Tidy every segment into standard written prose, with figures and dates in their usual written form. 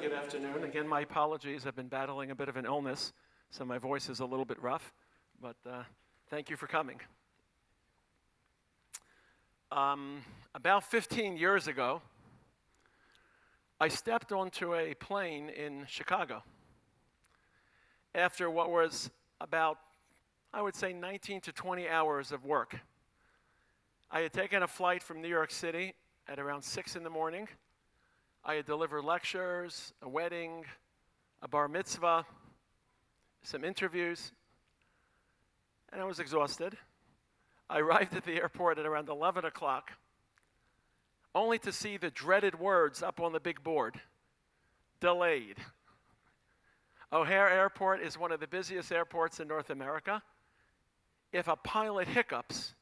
good afternoon. Again, my apologies. I've been battling a bit of an illness, so my voice is a little bit rough, but thank you for coming. About 15 years ago, I stepped onto a plane in Chicago after what was about, I would say, 19 to 20 hours of work. I had taken a flight from New York City at around 6 in the morning. I had delivered lectures, a wedding, a bar mitzvah, some interviews, and I was exhausted. I arrived at the airport at around 11 o'clock, only to see the dreaded words up on the big board, delayed. O'Hare Airport is one of the busiest airports in North America. If a pilot hiccups,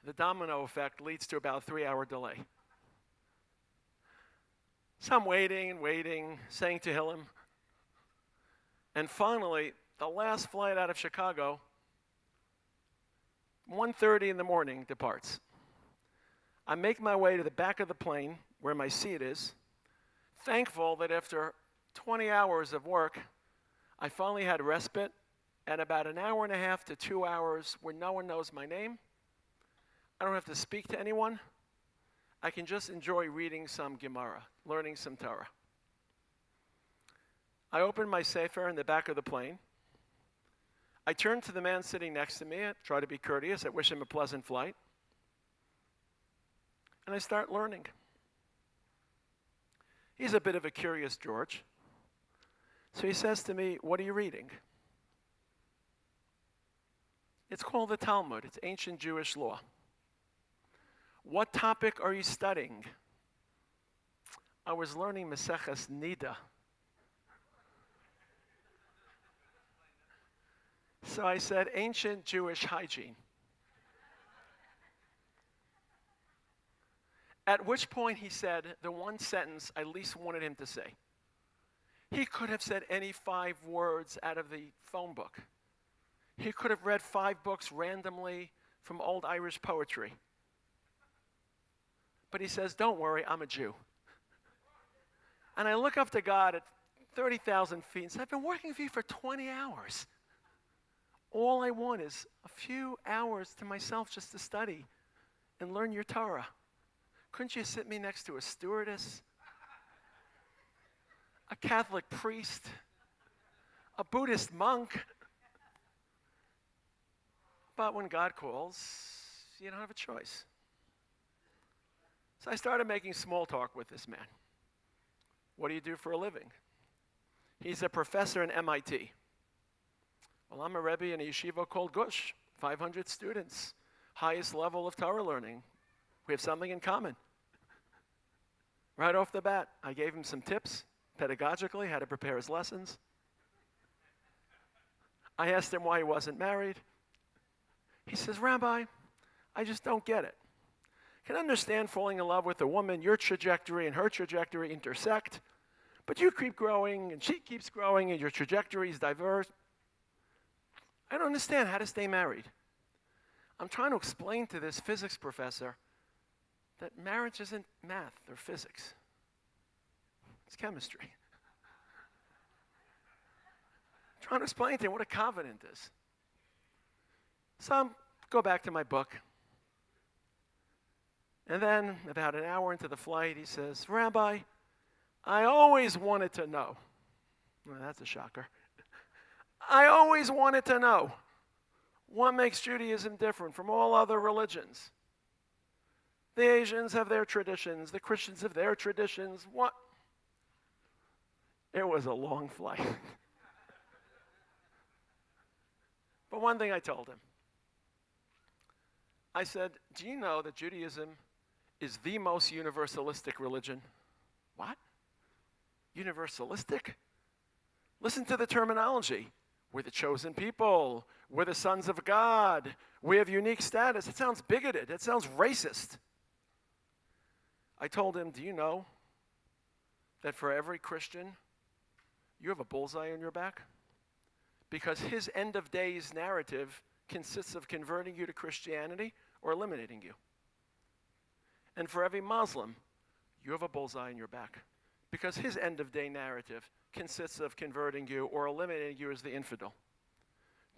the domino effect leads to about a 3-hour delay. So I'm waiting and waiting, saying to him, and finally, the last flight out of Chicago, 1:30 in the morning, departs. I make my way to the back of the plane, where my seat is, thankful that after 20 hours of work, I finally had respite, and about an hour and a half to 2 hours where no one knows my name. I don't have to speak to anyone. I can just enjoy reading some Gemara, learning some Torah. I open my sefer in the back of the plane. I turn to the man sitting next to me. I try to be courteous. I wish him a pleasant flight. And I start learning. He's a bit of a curious George. So he says to me, "What are you reading?" It's called the Talmud. It's ancient Jewish law. "What topic are you studying?" I was learning Maseches Nida. So I said, ancient Jewish hygiene. At which point he said the one sentence I least wanted him to say. He could have said any 5 words out of the phone book. He could have read 5 books randomly from old Irish poetry. But he says, "Don't worry, I'm a Jew." And I look up to God at 30,000 feet and say, "I've been working for you for 20 hours. All I want is a few hours to myself just to study and learn your Torah. Couldn't you sit me next to a stewardess, a Catholic priest, a Buddhist monk?" But when God calls, you don't have a choice. So I started making small talk with this man. "What do you do for a living?" He's a professor in MIT. "Well, I'm a Rabbi in a yeshiva called Gush, 500 students, highest level of Torah learning. We have something in common." Right off the bat, I gave him some tips, pedagogically, how to prepare his lessons. I asked him why he wasn't married. He says, "Rabbi, I just don't get it. I can understand falling in love with a woman, your trajectory and her trajectory intersect, but you keep growing and she keeps growing and your trajectories diverge. I don't understand how to stay married." I'm trying to explain to this physics professor that marriage isn't math or physics. It's chemistry. I'm trying to explain to him what a covenant is. So I go back to my book. And then, about an hour into the flight, he says, "Rabbi, I always wanted to know." Well, that's a shocker. "I always wanted to know what makes Judaism different from all other religions. The Asians have their traditions, the Christians have their traditions. What?" It was a long flight. But one thing I told him. I said, "Do you know that Judaism is the most universalistic religion?" "What? Universalistic? Listen to the terminology. We're the chosen people. We're the sons of God. We have unique status." It sounds bigoted. It sounds racist. I told him, "Do you know that for every Christian, you have a bullseye on your back? Because his end of days narrative consists of converting you to Christianity or eliminating you. And for every Muslim, you have a bullseye in your back because his end-of-day narrative consists of converting you or eliminating you as the infidel.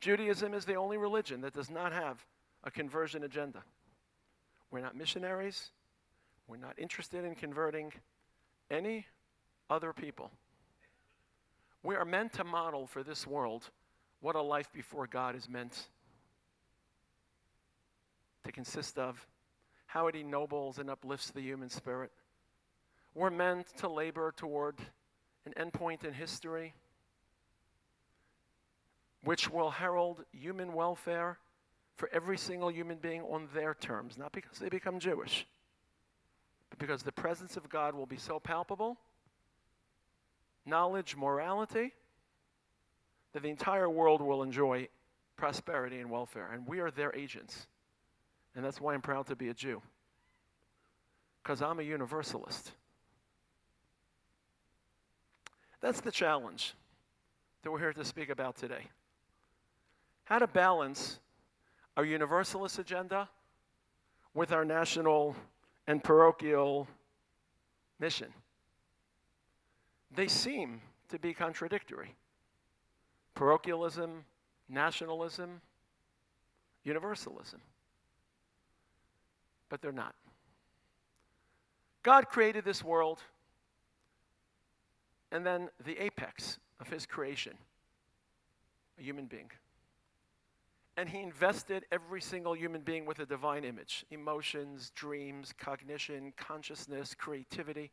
Judaism is the only religion that does not have a conversion agenda. We're not missionaries. We're not interested in converting any other people. We are meant to model for this world what a life before God is meant to consist of, how it ennobles and uplifts the human spirit. We're meant to labor toward an endpoint in history which will herald human welfare for every single human being on their terms, not because they become Jewish, but because the presence of God will be so palpable, knowledge, morality, that the entire world will enjoy prosperity and welfare. And we are their agents. And that's why I'm proud to be a Jew, because I'm a universalist. That's the challenge that we're here to speak about today. How to balance our universalist agenda with our national and parochial mission. They seem to be contradictory. Parochialism, nationalism, universalism. But they're not. God created this world, and then the apex of his creation, a human being. And he invested every single human being with a divine image. Emotions, dreams, cognition, consciousness, creativity,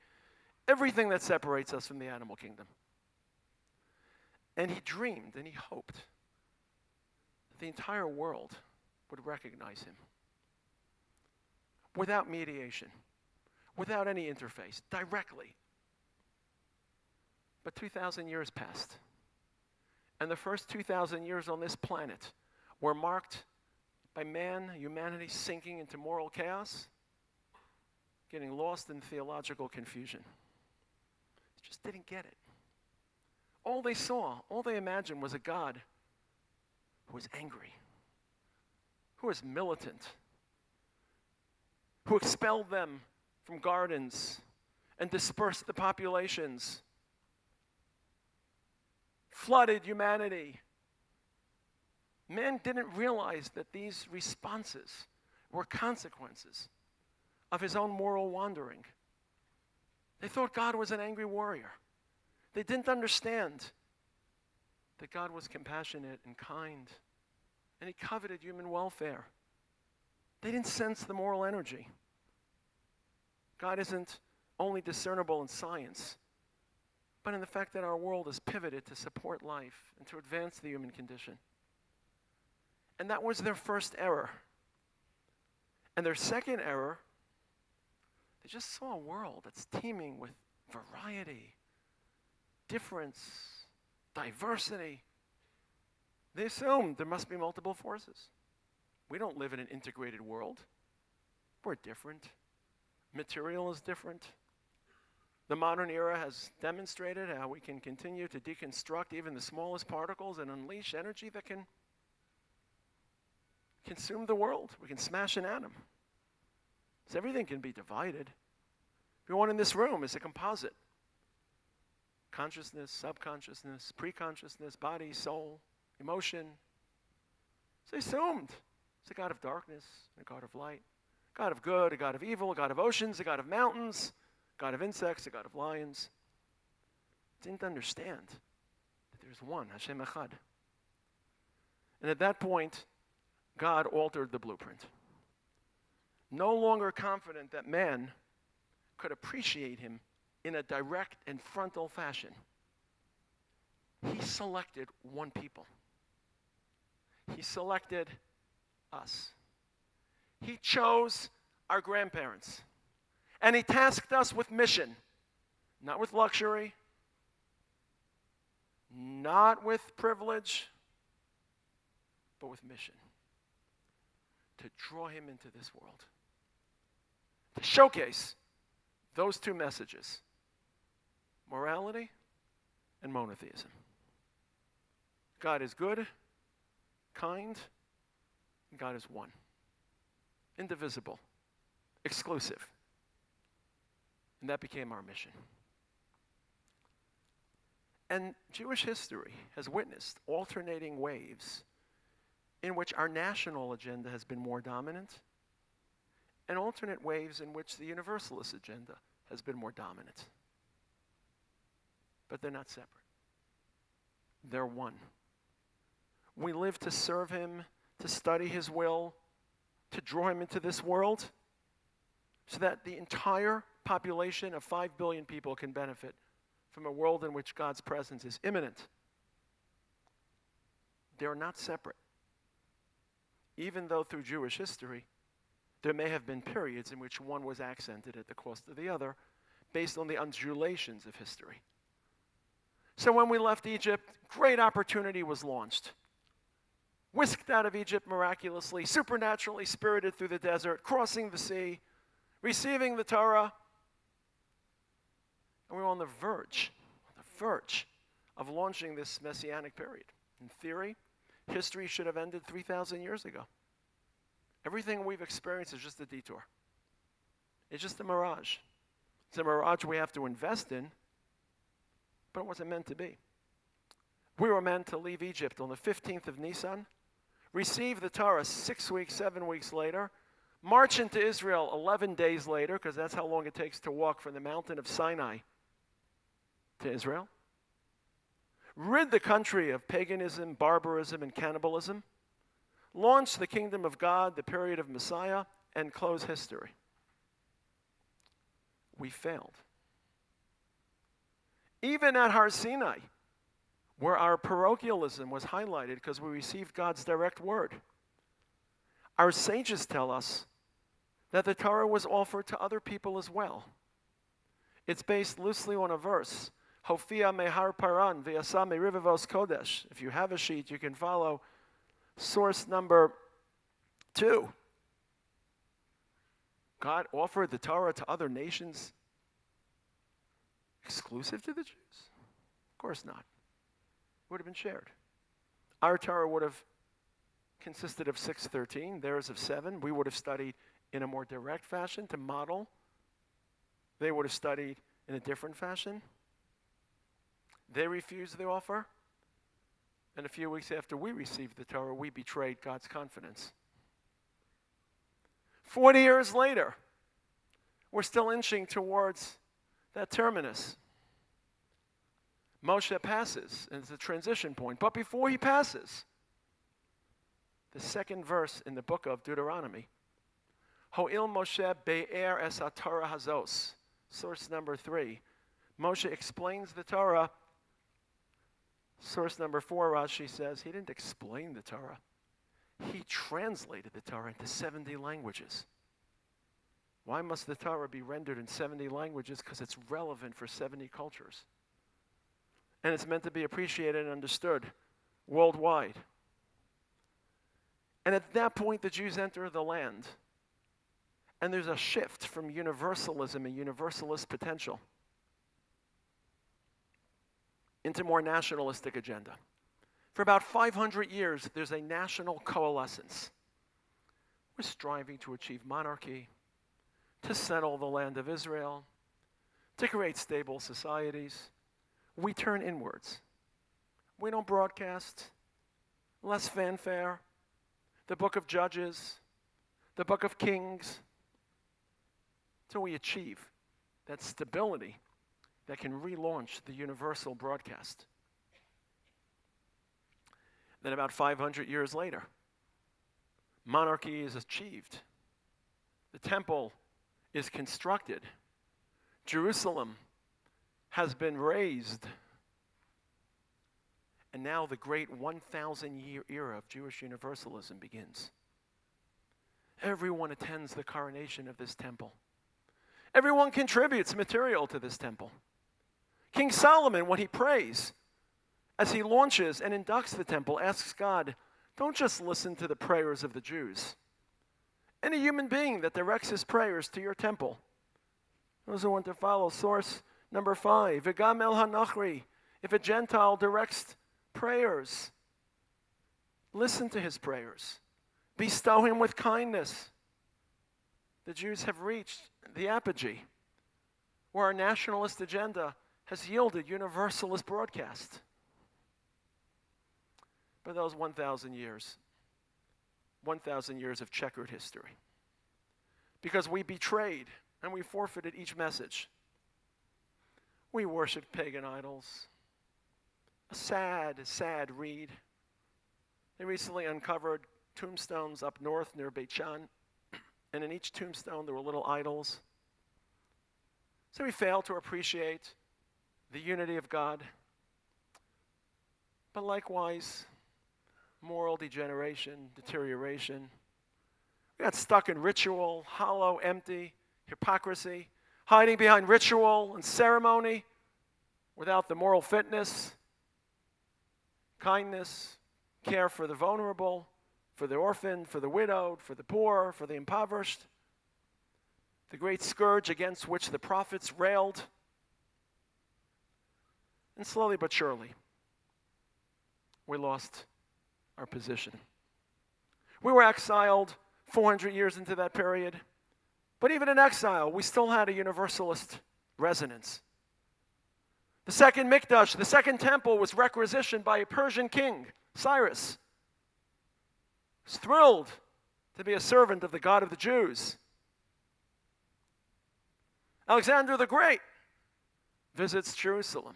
everything that separates us from the animal kingdom. And he dreamed and he hoped that the entire world would recognize him without mediation, without any interface, directly. But 2,000 years passed. And the first 2,000 years on this planet were marked by humanity sinking into moral chaos, getting lost in theological confusion. They just didn't get it. All they saw, all they imagined was a God who was angry, who was militant, who expelled them from gardens and dispersed the populations, flooded humanity. Man didn't realize that these responses were consequences of his own moral wandering. They thought God was an angry warrior. They didn't understand that God was compassionate and kind, and he coveted human welfare. They didn't sense the moral energy. God isn't only discernible in science, but in the fact that our world is pivoted to support life and to advance the human condition. And that was their first error. And their second error, they just saw a world that's teeming with variety, difference, diversity. They assumed there must be multiple forces. We don't live in an integrated world. We're different. Material is different. The modern era has demonstrated how we can continue to deconstruct even the smallest particles and unleash energy that can consume the world. We can smash an atom. So everything can be divided. Everyone in this room is a composite. Consciousness, subconsciousness, preconsciousness, body, soul, emotion. It's assumed. It's a God of darkness, a God of light, a God of good, a God of evil, a God of oceans, a God of mountains, a God of insects, a God of lions. Didn't understand that there's one, Hashem Echad. And at that point, God altered the blueprint. No longer confident that man could appreciate him in a direct and frontal fashion, he selected one people. He selected us. He chose our grandparents. And he tasked us with mission, not with luxury, not with privilege, but with mission. To draw him into this world. To showcase those two messages, morality and monotheism. God is good, kind, and God is one. Indivisible, exclusive. And that became our mission. And Jewish history has witnessed alternating waves in which our national agenda has been more dominant, and alternate waves in which the universalist agenda has been more dominant. But they're not separate. They're one. We live to serve him, to study his will, to draw him into this world, so that the entire population of 5 billion people can benefit from a world in which God's presence is imminent. They're not separate. Even though through Jewish history, there may have been periods in which one was accented at the cost of the other, based on the undulations of history. So when we left Egypt, great opportunity was launched. Whisked out of Egypt miraculously, supernaturally spirited through the desert, crossing the sea, receiving the Torah. And we were on the verge of launching this messianic period. In theory, history should have ended 3,000 years ago. Everything we've experienced is just a detour. It's just a mirage. It's a mirage we have to invest in, but it wasn't meant to be. We were meant to leave Egypt on the 15th of Nisan, receive the Torah 6 weeks, 7 weeks later, march into Israel 11 days later, because that's how long it takes to walk from the mountain of Sinai to Israel, rid the country of paganism, barbarism, and cannibalism, launch the kingdom of God, the period of Messiah, and close history. We failed. Even at Har Sinai, where our parochialism was highlighted because we received God's direct word, our sages tell us that the Torah was offered to other people as well. It's based loosely on a verse, Hofia mehar paran v'yasa merivavos kodesh. If you have a sheet, you can follow source number 2. God offered the Torah to other nations exclusive to the Jews? Of course not. It would have been shared. Our Torah would have consisted of 613, theirs of 7. We would have studied in a more direct fashion to model. They would have studied in a different fashion. They refused the offer. And a few weeks after we received the Torah, we betrayed God's confidence. 40 years later, we're still inching towards that terminus. Moshe passes, and it's a transition point. But before he passes, the second verse in the book of Deuteronomy, Ho'il Moshe be'er es ha-Torah hazos, source number 3. Moshe explains the Torah. Source number 4, Rashi says, he didn't explain the Torah. He translated the Torah into 70 languages. Why must the Torah be rendered in 70 languages? Because it's relevant for 70 cultures. And it's meant to be appreciated and understood worldwide. And at that point, the Jews enter the land. And there's a shift from universalism and universalist potential into more nationalistic agenda. For about 500 years, there's a national coalescence. We're striving to achieve monarchy, to settle the land of Israel, to create stable societies. We turn inwards. We don't broadcast, less fanfare, the book of Judges, the book of Kings, till we achieve that stability that can relaunch the universal broadcast. Then about 500 years later, monarchy is achieved. The temple is constructed. Jerusalem has been raised. And now the great 1,000-year era of Jewish universalism begins. Everyone attends the coronation of this temple. Everyone contributes material to this temple. King Solomon, when he prays, as he launches and inducts the temple, asks God, don't just listen to the prayers of the Jews. Any human being that directs his prayers to your temple. Those who want to follow, source number 5, Agha Malhari, if a Gentile directs prayers, listen to his prayers. Bestow him with kindness. The Jews have reached the apogee where our nationalist agenda has yielded universalist broadcast. But those 1,000 years of checkered history. Because we betrayed and we forfeited each message. We worshiped pagan idols. A sad, sad read. They recently uncovered tombstones up north near Beit Shan, and in each tombstone there were little idols. So we fail to appreciate the unity of God. But likewise, moral degeneration, deterioration. We got stuck in ritual, hollow, empty, hypocrisy, hiding behind ritual and ceremony without the moral fitness, kindness, care for the vulnerable, for the orphan, for the widowed, for the poor, for the impoverished. The great scourge against which the prophets railed. And slowly but surely, we lost our position. We were exiled 400 years into that period. But even in exile, we still had a universalist resonance. The second Mikdash, the second temple, was requisitioned by a Persian king, Cyrus. He was thrilled to be a servant of the God of the Jews. Alexander the Great visits Jerusalem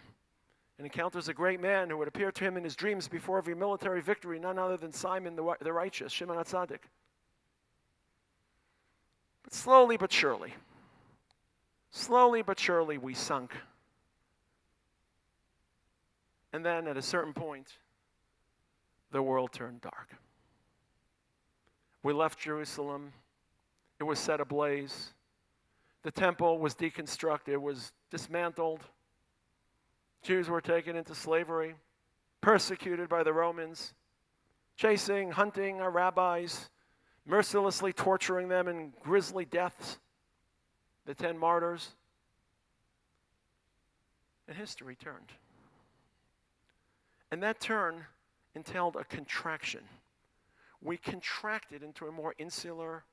and encounters a great man who would appear to him in his dreams before every military victory, none other than Simon the righteous, Shimon HaTzadik. But slowly but surely, we sunk. And then at a certain point, the world turned dark. We left Jerusalem. It was set ablaze. The temple was deconstructed. It was dismantled. Jews were taken into slavery, persecuted by the Romans, chasing, hunting our rabbis, mercilessly torturing them in grisly deaths, the 10 martyrs. And history turned. And that turn entailed a contraction. We contracted into a more insular,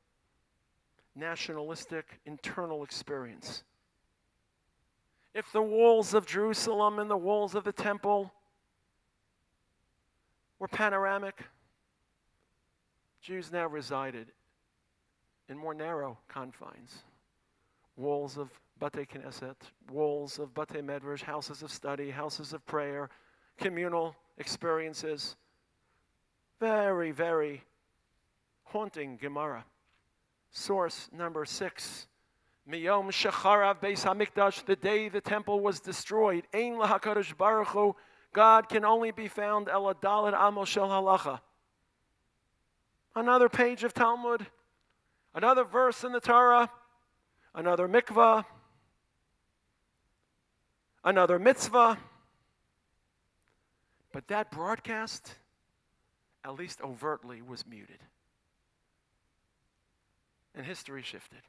nationalistic, internal experience. If the walls of Jerusalem and the walls of the temple were panoramic, Jews now resided in more narrow confines. Walls of Batei Knesset, walls of Batei Medrash, houses of study, houses of prayer, communal experiences. Very, very haunting Gemara. Source number 6. Miyom shecharav beis hamikdash, the day the temple was destroyed. Ein lahakadosh baruch hu, God can only be found ela daled amos shel halacha. Another page of Talmud, another verse in the Torah, another mikvah, another mitzvah. But that broadcast, at least overtly, was muted. And history shifted.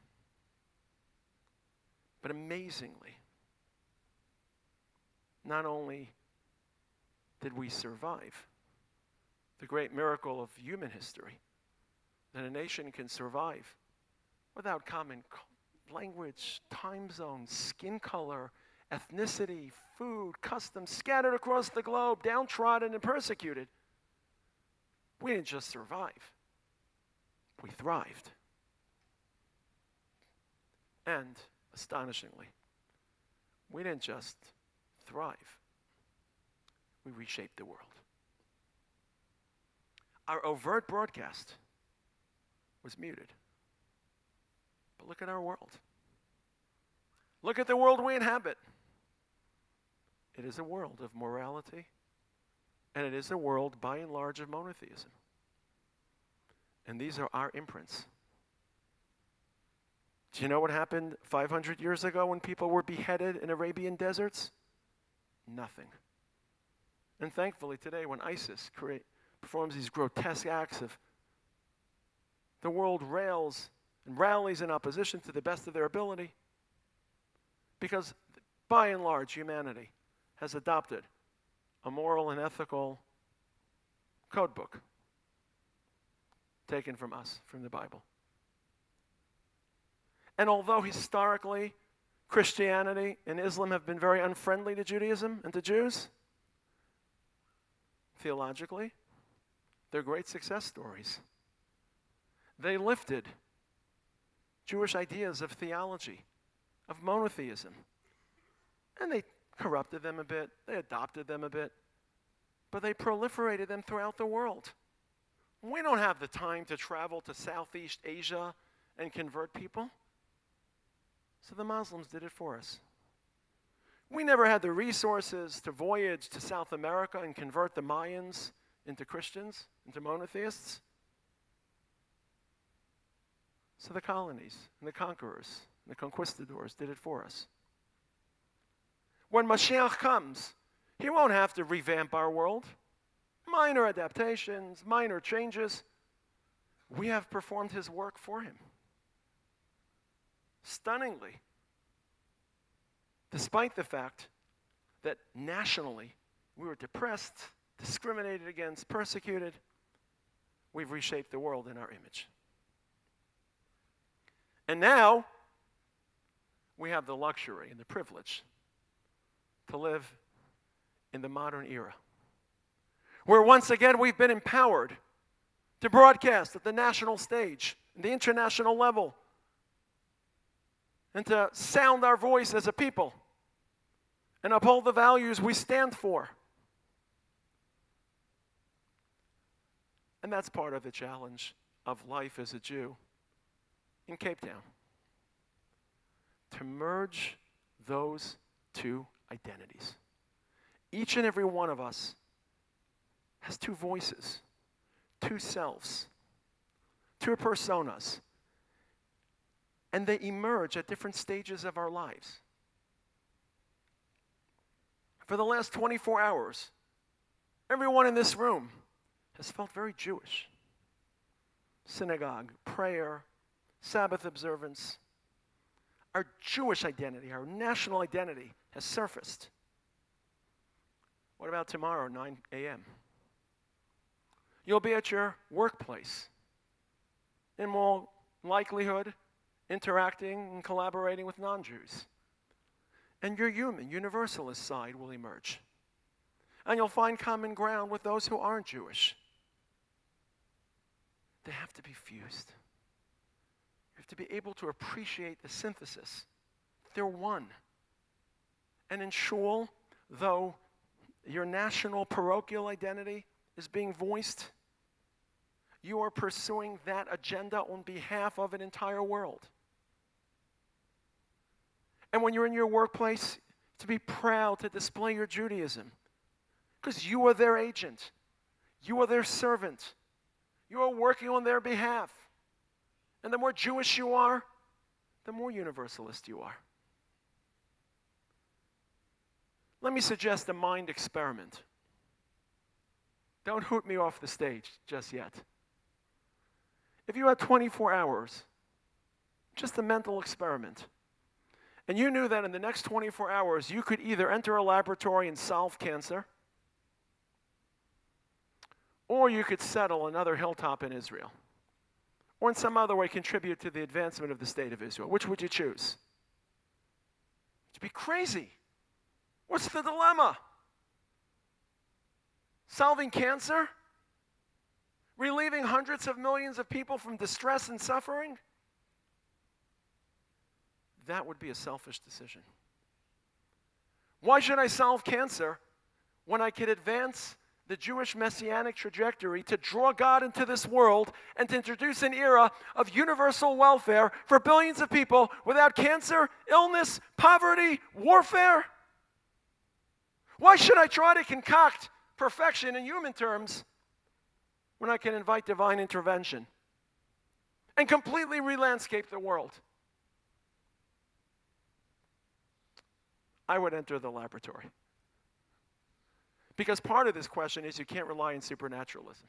But amazingly, not only did we survive the great miracle of human history, that a nation can survive without common language, time zone, skin color, ethnicity, food, customs, scattered across the globe, downtrodden and persecuted. We didn't just survive, we thrived. And astonishingly, we didn't just thrive, we reshaped the world. Our overt broadcast was muted. But look at our world. Look at the world we inhabit. It is a world of morality, and it is a world, by and large, of monotheism. And these are our imprints. Do you know what happened 500 years ago when people were beheaded in Arabian deserts? Nothing. And thankfully today, when ISIS performs these grotesque acts of the world rails and rallies in opposition to the best of their ability, because by and large humanity has adopted a moral and ethical code book taken from us, from the Bible. And although historically Christianity and Islam have been very unfriendly to Judaism and to Jews? Theologically, they're great success stories. They lifted Jewish ideas of theology, of monotheism, and they corrupted them a bit, they adopted them a bit, but they proliferated them throughout the world. We don't have the time to travel to Southeast Asia and convert people. So the Muslims did it for us. We never had the resources to voyage to South America and convert the Mayans into Christians, into monotheists. So the colonies and the conquerors and the conquistadors did it for us. When Mashiach comes, he won't have to revamp our world. Minor adaptations, minor changes. We have performed his work for him. Stunningly, despite the fact that nationally we were depressed, discriminated against, persecuted, we've reshaped the world in our image. And now we have the luxury and the privilege to live in the modern era, where once again we've been empowered to broadcast at the national stage, and the international level, and to sound our voice as a people and uphold the values we stand for. And that's part of the challenge of life as a Jew in Cape Town, to merge those two identities. Each and every one of us has two voices, two selves, two personas, and they emerge at different stages of our lives. For the last 24 hours, everyone in this room has felt very Jewish. Synagogue, prayer, Sabbath observance. Our Jewish identity, our national identity has surfaced. What about tomorrow, 9 a.m.? You'll be at your workplace, in all likelihood, interacting and collaborating with non-Jews. And your human, universalist side will emerge. And you'll find common ground with those who aren't Jewish. They have to be fused. You have to be able to appreciate the synthesis. They're one. And in shul, though your national parochial identity is being voiced, you are pursuing that agenda on behalf of an entire world. And when you're in your workplace, to be proud to display your Judaism, because you are their agent. You are their servant. You are working on their behalf. And the more Jewish you are, the more universalist you are. Let me suggest a mind experiment. Don't hoot me off the stage just yet. If you had 24 hours, just a mental experiment, and you knew that in the next 24 hours you could either enter a laboratory and solve cancer, or you could settle another hilltop in Israel, or in some other way contribute to the advancement of the state of Israel, which would you choose? You'd be crazy. What's the dilemma? Solving cancer? Relieving hundreds of millions of people from distress and suffering? That would be a selfish decision. Why should I solve cancer when I could advance the Jewish messianic trajectory to draw God into this world and to introduce an era of universal welfare for billions of people without cancer, illness, poverty, warfare? Why should I try to concoct perfection in human terms when I can invite divine intervention and completely re-landscape the world? I would enter the laboratory. Because part of this question is you can't rely on supernaturalism.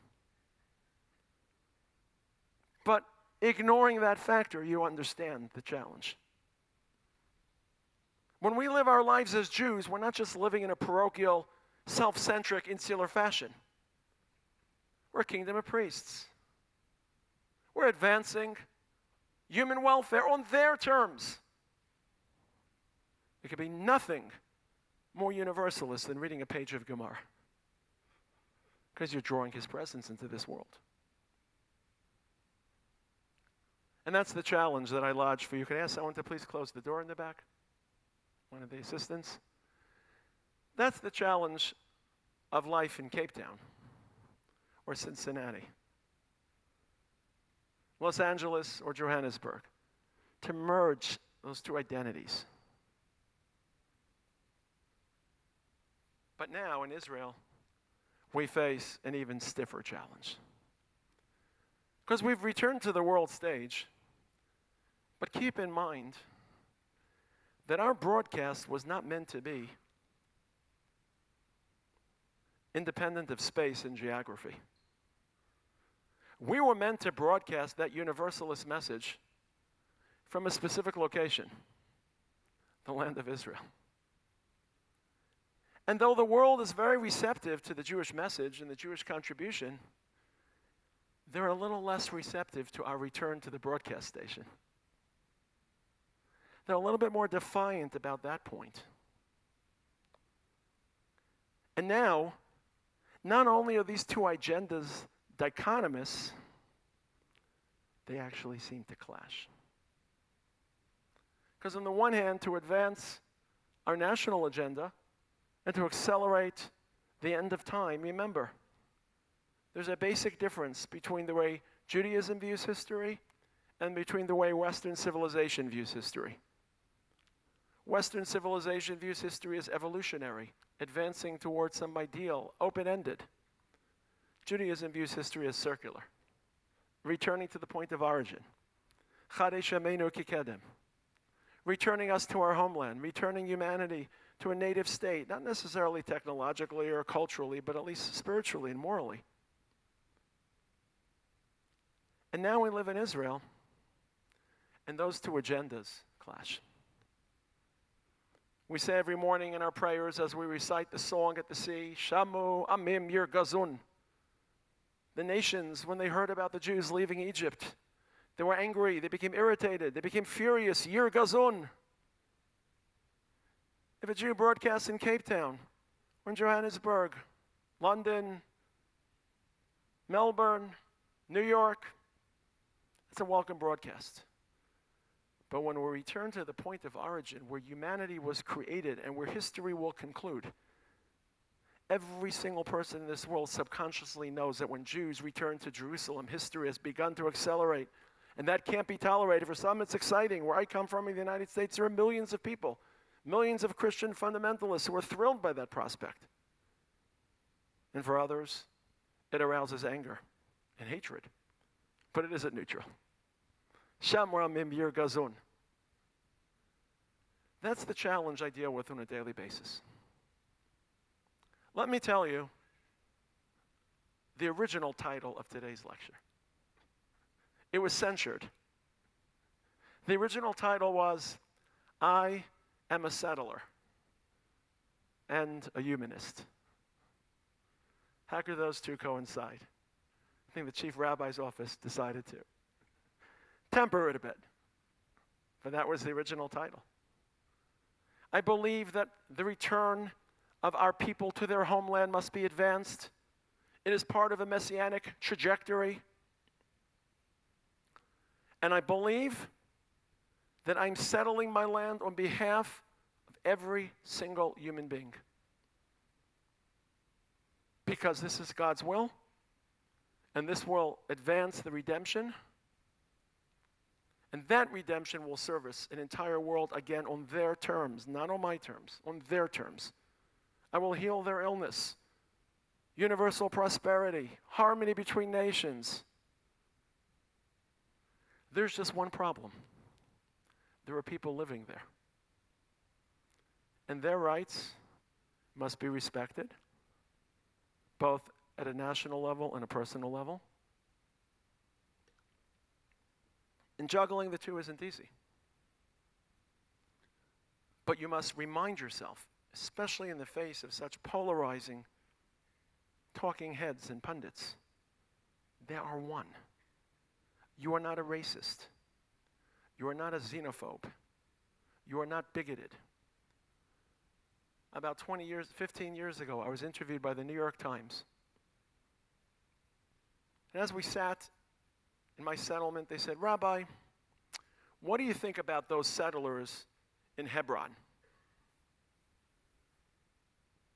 But ignoring that factor, you understand the challenge. When we live our lives as Jews, we're not just living in a parochial, self-centric, insular fashion. We're a kingdom of priests. We're advancing human welfare on their terms. There could be nothing more universalist than reading a page of Gemara, because you're drawing his presence into this world. And that's the challenge that I lodge for you. Can I ask someone to please close the door in the back? One of the assistants. That's the challenge of life in Cape Town or Cincinnati, Los Angeles or Johannesburg, to merge those two identities. But now in Israel, we face an even stiffer challenge. Because we've returned to the world stage, but keep in mind that our broadcast was not meant to be independent of space and geography. We were meant to broadcast that universalist message from a specific location, the land of Israel. And though the world is very receptive to the Jewish message and the Jewish contribution, they're a little less receptive to our return to the broadcast station. They're a little bit more defiant about that point. And now, not only are these two agendas dichotomous, they actually seem to clash. Because on the one hand, to advance our national agenda and to accelerate the end of time, remember, there's a basic difference between the way Judaism views history and between the way Western civilization views history. Western civilization views history as evolutionary, advancing towards some ideal, open-ended. Judaism views history as circular, returning to the point of origin. Chadesh Yameinu Kikedem. Returning us to our homeland, returning humanity to a native state, not necessarily technologically or culturally, but at least spiritually and morally. And now we live in Israel, and those two agendas clash. We say every morning in our prayers as we recite the song at the sea, Shamu Amim Yir Gazun. The nations, when they heard about the Jews leaving Egypt, they were angry, they became irritated, they became furious. Yir Gazun. If a Jew broadcasts in Cape Town, or in Johannesburg, London, Melbourne, New York, it's a welcome broadcast. But when we return to the point of origin, where humanity was created and where history will conclude, every single person in this world subconsciously knows that when Jews return to Jerusalem, history has begun to accelerate. And that can't be tolerated. For some, it's exciting. Where I come from in the United States, there are millions of people, millions of Christian fundamentalists who are thrilled by that prospect. And for others, it arouses anger and hatred. But it isn't neutral. Shamra Mimir Gazun. That's the challenge I deal with on a daily basis. Let me tell you the original title of today's lecture. It was censored. The original title was, I am a settler and a humanist. How could those two coincide? I think the chief rabbi's office decided to temper it a bit. But that was the original title. I believe that the return of our people to their homeland must be advanced. It is part of a messianic trajectory. And I believe that I'm settling my land on behalf of every single human being. Because this is God's will, and this will advance the redemption. And that redemption will service an entire world again on their terms, not on my terms, on their terms. I will heal their illness, universal prosperity, harmony between nations. There's just one problem. There are people living there. And their rights must be respected, both at a national level and a personal level. And juggling the two isn't easy. But you must remind yourself, especially in the face of such polarizing talking heads and pundits, they are one. You are not a racist. You are not a xenophobe. You are not bigoted. About 15 years ago, I was interviewed by the New York Times. And as we sat in my settlement, they said, "Rabbi, what do you think about those settlers in Hebron?"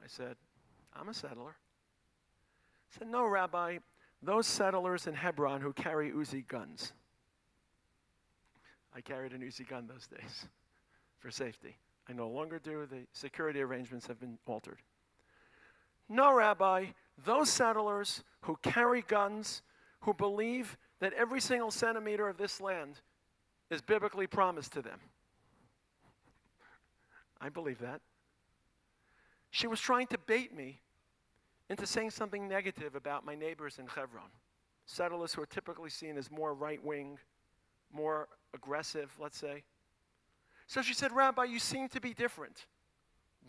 I said, "I'm a settler." I said, "No, Rabbi, those settlers in Hebron who carry Uzi guns." I carried an Uzi gun those days for safety. I no longer do. The security arrangements have been altered. "No, Rabbi, those settlers who carry guns, who believe that every single centimeter of this land is biblically promised to them." I believe that. She was trying to bait me into saying something negative about my neighbors in Hebron, settlers who are typically seen as more right-wing, more aggressive, let's say. So she said, "Rabbi, you seem to be different.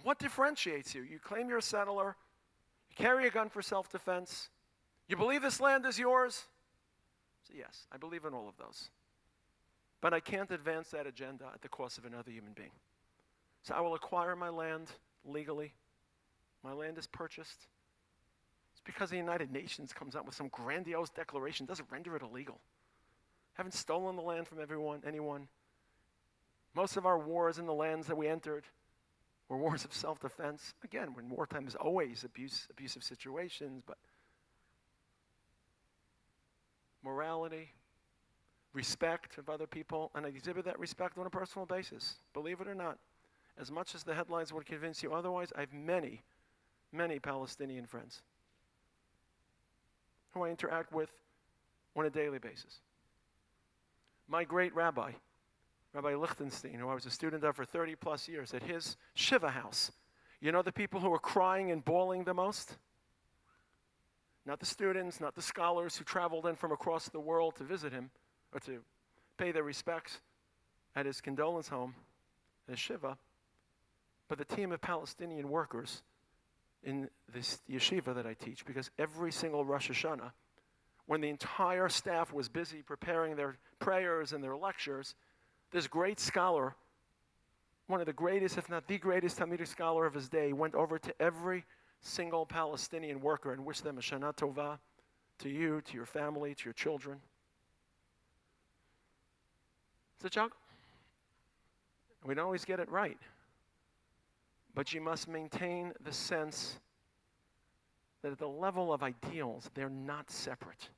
What differentiates you? You claim you're a settler, you carry a gun for self-defense, you believe this land is yours?" I said, "Yes, I believe in all of those. But I can't advance that agenda at the cost of another human being. So I will acquire my land legally. My land is purchased. It's because the United Nations comes up with some grandiose declaration doesn't render it illegal. Haven't stolen the land from anyone. Most of our wars in the lands that we entered were wars of self-defense. Again, when wartime is always abusive situations, but morality, respect of other people, and I exhibit that respect on a personal basis. Believe it or not, as much as the headlines would convince you otherwise, I have many, many Palestinian friends who I interact with on a daily basis. My great rabbi, Rabbi Lichtenstein, who I was a student of for 30 plus years, at his Shiva house, you know the people who were crying and bawling the most? Not the students, not the scholars who traveled in from across the world to visit him or to pay their respects at his condolence home, his Shiva, but the team of Palestinian workers in this yeshiva that I teach, because every single Rosh Hashanah, when the entire staff was busy preparing their prayers and their lectures, this great scholar, one of the greatest, if not the greatest Talmudic scholar of his day, went over to every single Palestinian worker and wished them a Shana Tova, to you, to your family, to your children. It's a joke. We don't always get it right. But you must maintain the sense that at the level of ideals, they're not separate.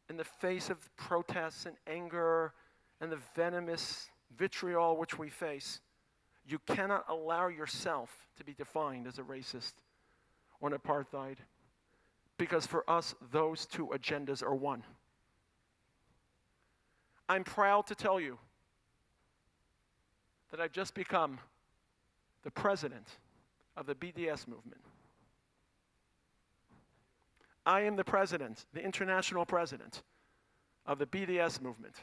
In the face of protests and anger and the venomous vitriol which we face, you cannot allow yourself to be defined as a racist or an apartheid, because for us, those two agendas are one. I'm proud to tell you that I've just become the president of the BDS movement. I am the president, the international president of the BDS movement.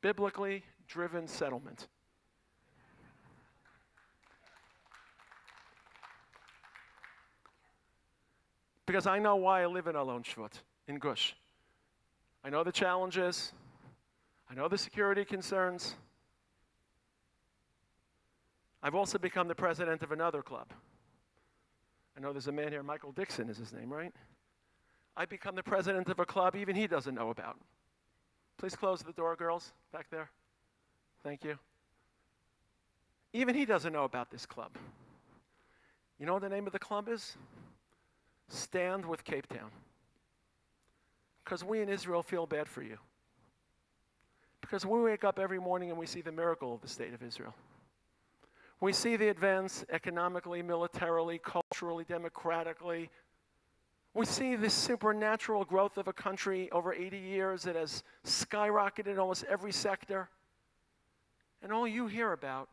Biblically driven settlement. Because I know why I live in Alon Shvut, in Gush. I know the challenges. I know the security concerns. I've also become the president of another club. I know there's a man here, Michael Dixon is his name, right? I've become the president of a club even he doesn't know about. Please close the door, girls, back there. Thank you. Even he doesn't know about this club. You know what the name of the club is? Stand with Cape Town. Because we in Israel feel bad for you. Because we wake up every morning and we see the miracle of the state of Israel. We see the advance economically, militarily, culturally, democratically. We see this supernatural growth of a country over 80 years that has skyrocketed in almost every sector. And all you hear about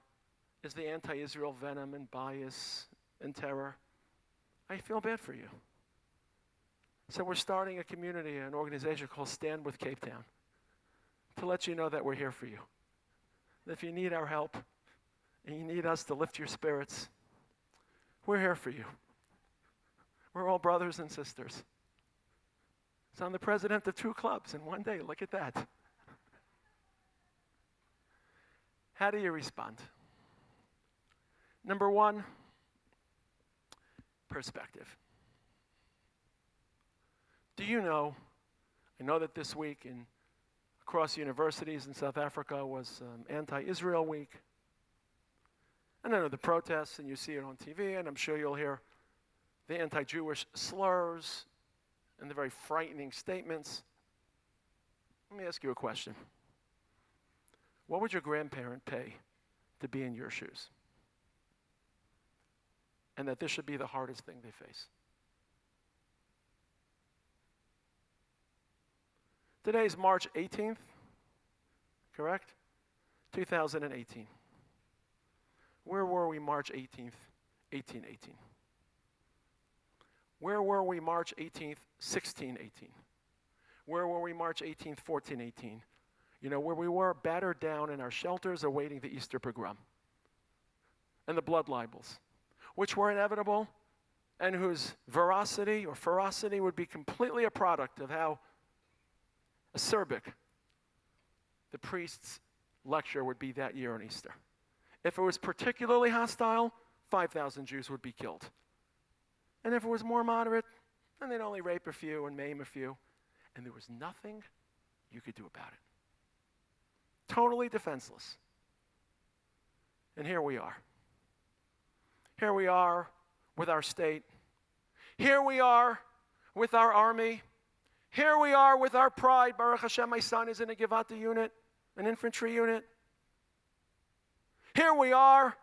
is the anti-Israel venom and bias and terror. I feel bad for you. So we're starting a community, an organization called Stand with Cape Town, to let you know that we're here for you. If you need our help, and you need us to lift your spirits, we're here for you. We're all brothers and sisters. So I'm the president of 2 clubs in one day. Look at that. How do you respond? Number one, perspective. Do you know, I know that this week across universities in South Africa was Anti-Israel week. And I know the protests, and you see it on TV, and I'm sure you'll hear the anti-Jewish slurs and the very frightening statements. Let me ask you a question. What would your grandparent pay to be in your shoes? And that this should be the hardest thing they face. Today's March 18th, correct? 2018. Where were we March 18th, 1818? Where were we March 18th, 1618? Where were we March 18th, 1418? You know, where we were battered down in our shelters awaiting the Easter pogrom and the blood libels, which were inevitable and whose veracity or ferocity would be completely a product of how acerbic the priest's lecture would be that year on Easter. If it was particularly hostile, 5,000 Jews would be killed. And if it was more moderate, then they'd only rape a few and maim a few. And there was nothing you could do about it. Totally defenseless. And here we are. Here we are with our state. Here we are with our army. Here we are with our pride. Baruch Hashem, my son is in a Givati unit, an infantry unit. Here we are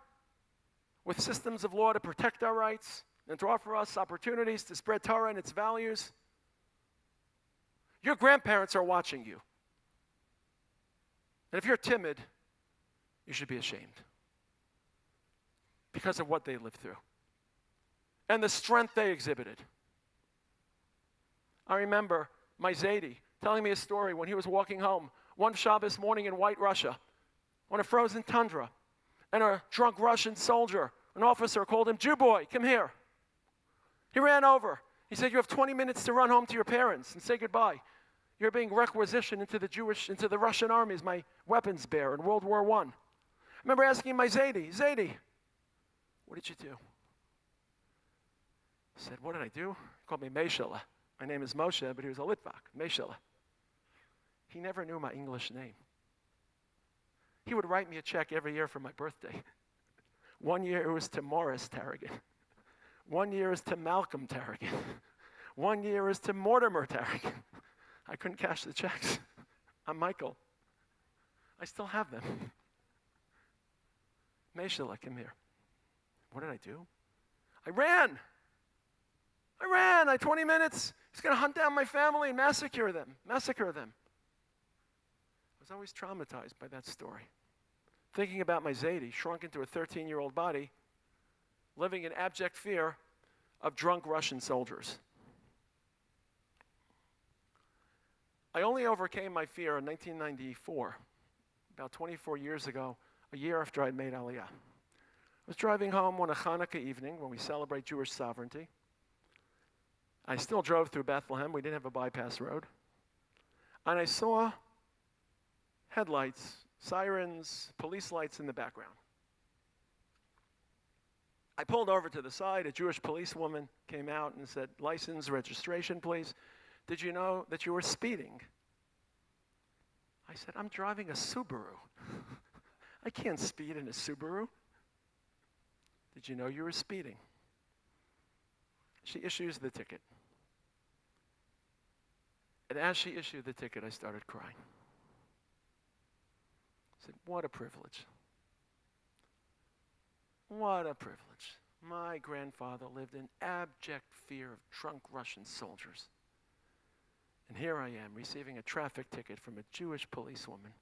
with systems of law to protect our rights and to offer us opportunities to spread Torah and its values. Your grandparents are watching you. And if you're timid, you should be ashamed because of what they lived through and the strength they exhibited. I remember my Zaidi telling me a story when he was walking home one Shabbos morning in White Russia on a frozen tundra, and a drunk Russian soldier, an officer, called him, "Jew boy, come here." He ran over. He said, "You have 20 minutes to run home to your parents and say goodbye. You're being requisitioned into the Russian army as my weapons bearer in World War I." I remember asking my Zaidi, "What did you do?" He said, "What did I do?" He called me Meshala. My name is Moshe, but he was a Litvak, Meshala. He never knew my English name. He would write me a check every year for my birthday. One year it was to Morris Taragin. One year is to Malcolm Taragin. One year is to Mortimer Taragin. I couldn't cash the checks. I'm Michael. I still have them. Meshala, come here. What did I do? I ran. I had 20 minutes. He's going to hunt down my family and massacre them. I was always traumatized by that story. Thinking about my Zaidi, shrunk into a 13-year-old body, living in abject fear of drunk Russian soldiers. I only overcame my fear in 1994, about 24 years ago, a year after I'd made Aliyah. I was driving home on a Hanukkah evening when we celebrate Jewish sovereignty. I still drove through Bethlehem. We didn't have a bypass road. And I saw headlights, sirens, police lights in the background. I pulled over to the side. A Jewish policewoman came out and said, "License, registration, please. Did you know that you were speeding?" I said, "I'm driving a Subaru. I can't speed in a Subaru." "Did you know you were speeding?" She issues the ticket. And as she issued the ticket, I started crying. I said, what a privilege. What a privilege. My grandfather lived in abject fear of drunk Russian soldiers. And here I am receiving a traffic ticket from a Jewish policewoman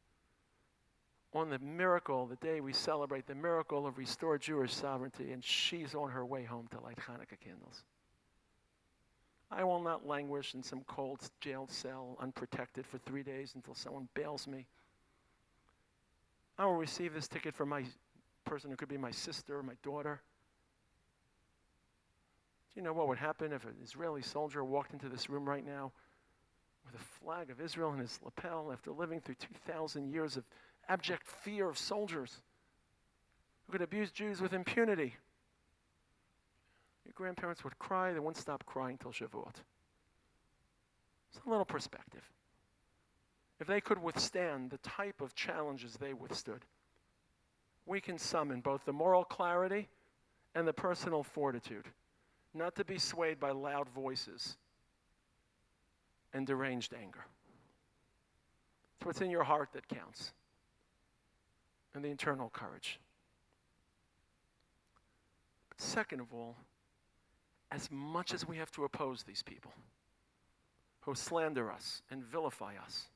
on the miracle, the day we celebrate the miracle of restored Jewish sovereignty, and she's on her way home to light Hanukkah candles. I will not languish in some cold jail cell, unprotected for 3 days until someone bails me. I will receive this ticket from my person who could be my sister or my daughter. Do you know what would happen if an Israeli soldier walked into this room right now with a flag of Israel in his lapel after living through 2,000 years of abject fear of soldiers? who could abuse Jews with impunity. Your grandparents would cry, they wouldn't stop crying till Shavuot. It's a little perspective. If they could withstand the type of challenges they withstood, we can summon both the moral clarity and the personal fortitude, not to be swayed by loud voices and deranged anger. It's what's in your heart that counts, and the internal courage. But second of all, as much as we have to oppose these people who slander us and vilify us,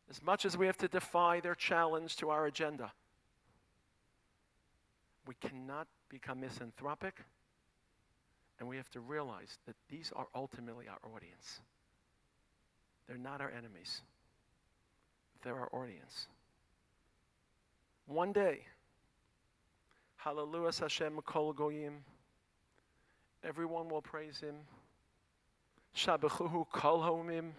as much as we have to defy their challenge to our agenda, we cannot become misanthropic, and we have to realize that these are ultimately our audience. They're not our enemies. They're our audience. One day, Hallelujah Hashem Kol Goyim, everyone will praise him. Shabechuhu Kol Homim,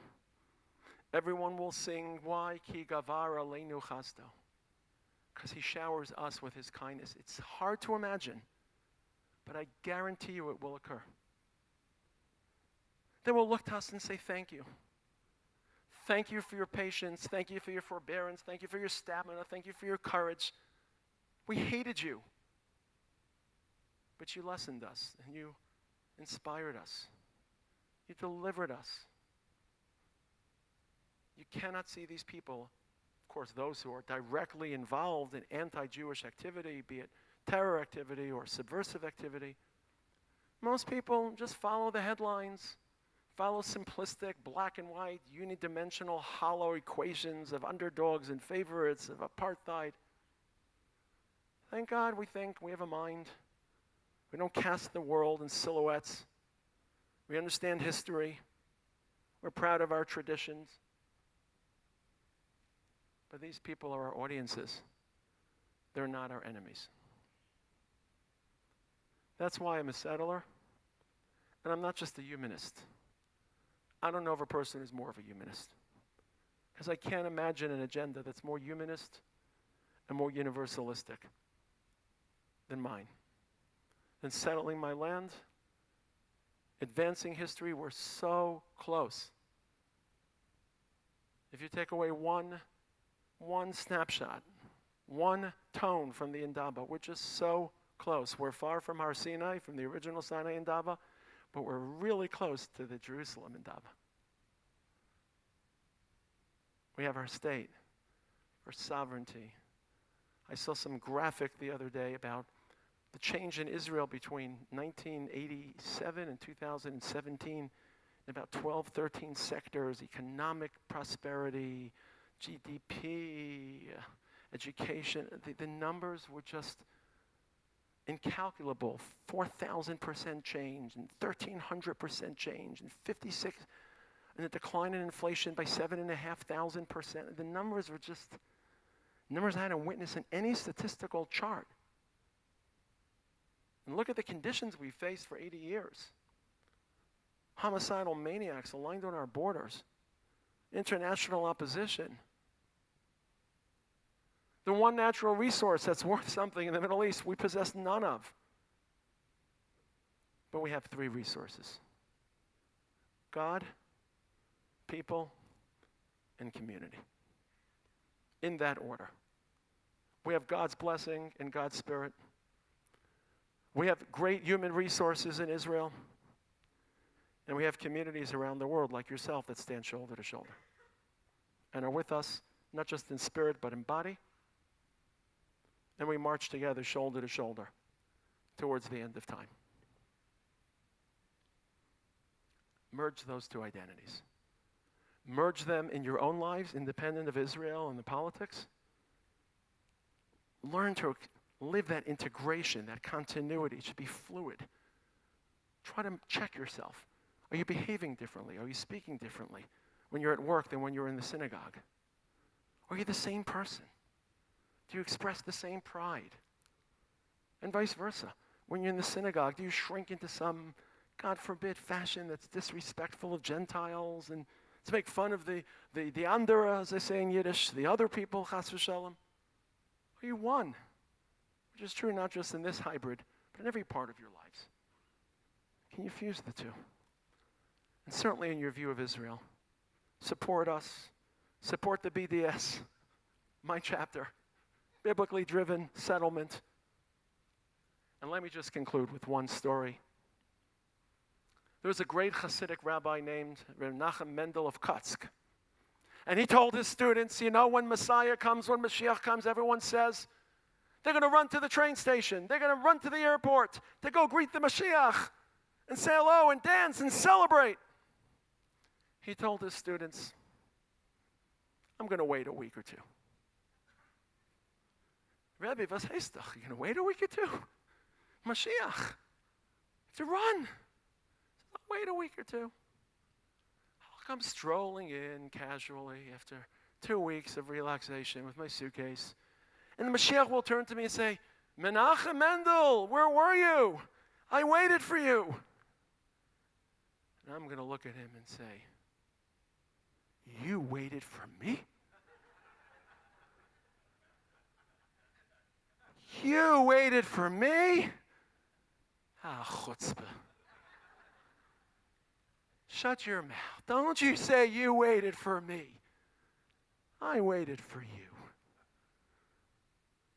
everyone will sing. Why? Ki gavar aleinu chasdo. Because he showers us with his kindness. It's hard to imagine, but I guarantee you it will occur. They will look to us and say, thank you. Thank you for your patience. Thank you for your forbearance. Thank you for your stamina. Thank you for your courage. We hated you, but you lessoned us and you inspired us. You delivered us. You cannot see these people, of course, those who are directly involved in anti-Jewish activity, be it terror activity or subversive activity. Most people just follow the headlines, follow simplistic, black and white, unidimensional, hollow equations of underdogs and favorites, of apartheid. Thank God we think we have a mind. We don't cast the world in silhouettes. We understand history. We're proud of our traditions. But these people are our audiences. They're not our enemies. That's why I'm a settler, and I'm not just a humanist. I don't know of a person who's more of a humanist, because I can't imagine an agenda that's more humanist and more universalistic than mine. Than settling my land, advancing history. We're so close. If you take away one snapshot, one tone from the Indaba, we're just so close. We're far from Har Sinai, from the original Sinai Indaba, but we're really close to the Jerusalem Indaba. We have our state, our sovereignty. I saw some graphic the other day about the change in Israel between 1987 and 2017 in about 12, 13 sectors: economic prosperity, GDP, education. The numbers were just incalculable. 4,000% change, and 1,300% change, and 56, and a decline in inflation by 7,500%. The numbers were just numbers I hadn't witnessed in any statistical chart. And look at the conditions we faced for 80 years. Homicidal maniacs aligned on our borders. International opposition. The one natural resource that's worth something in the Middle East, we possess none of. But we have three resources: God, people, and community. In that order. We have God's blessing and God's Spirit. We have great human resources in Israel. And we have communities around the world like yourself that stand shoulder to shoulder and are with us, not just in spirit, but in body. And we march together shoulder to shoulder towards the end of time. Merge those two identities. Merge them in your own lives, independent of Israel and the politics. Learn to live that integration, that continuity. It should be fluid. Try to check yourself. Are you behaving differently? Are you speaking differently when you're at work than when you're in the synagogue? Are you the same person? Do you express the same pride? And vice versa. When you're in the synagogue, do you shrink into some, God forbid, fashion that's disrespectful of Gentiles and to make fun of the andere, as they say in Yiddish, the other people, chas v'shalom? Are you one? which is true not just in this hybrid, but in every part of your lives. Can you fuse the two? And certainly in your view of Israel, support us, support the BDS, my chapter, biblically driven settlement. And let me just conclude with one story. There was a great Hasidic rabbi named Menachem Mendel of Kutsk. And he told his students, you know, when Messiah comes, when Mashiach comes, everyone says, they're going to run to the train station. They're going to run to the airport to go greet the Mashiach and say hello and dance and celebrate. He told his students, I'm going to wait a week or two. Rabbi, was heißt doch? You're going to wait a week or two? Mashiach, to run. I'll wait a week or two. I'll come strolling in casually after 2 weeks of relaxation with my suitcase. And the Mashiach will turn to me and say, Menachem Mendel, where were you? I waited for you. And I'm going to look at him and say, you waited for me? You waited for me? Ah, chutzpah. Shut your mouth. Don't you say you waited for me. I waited for you.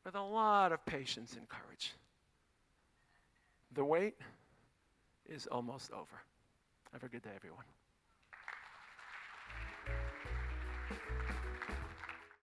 With a lot of patience and courage. The wait is almost over. Have a good day, everyone.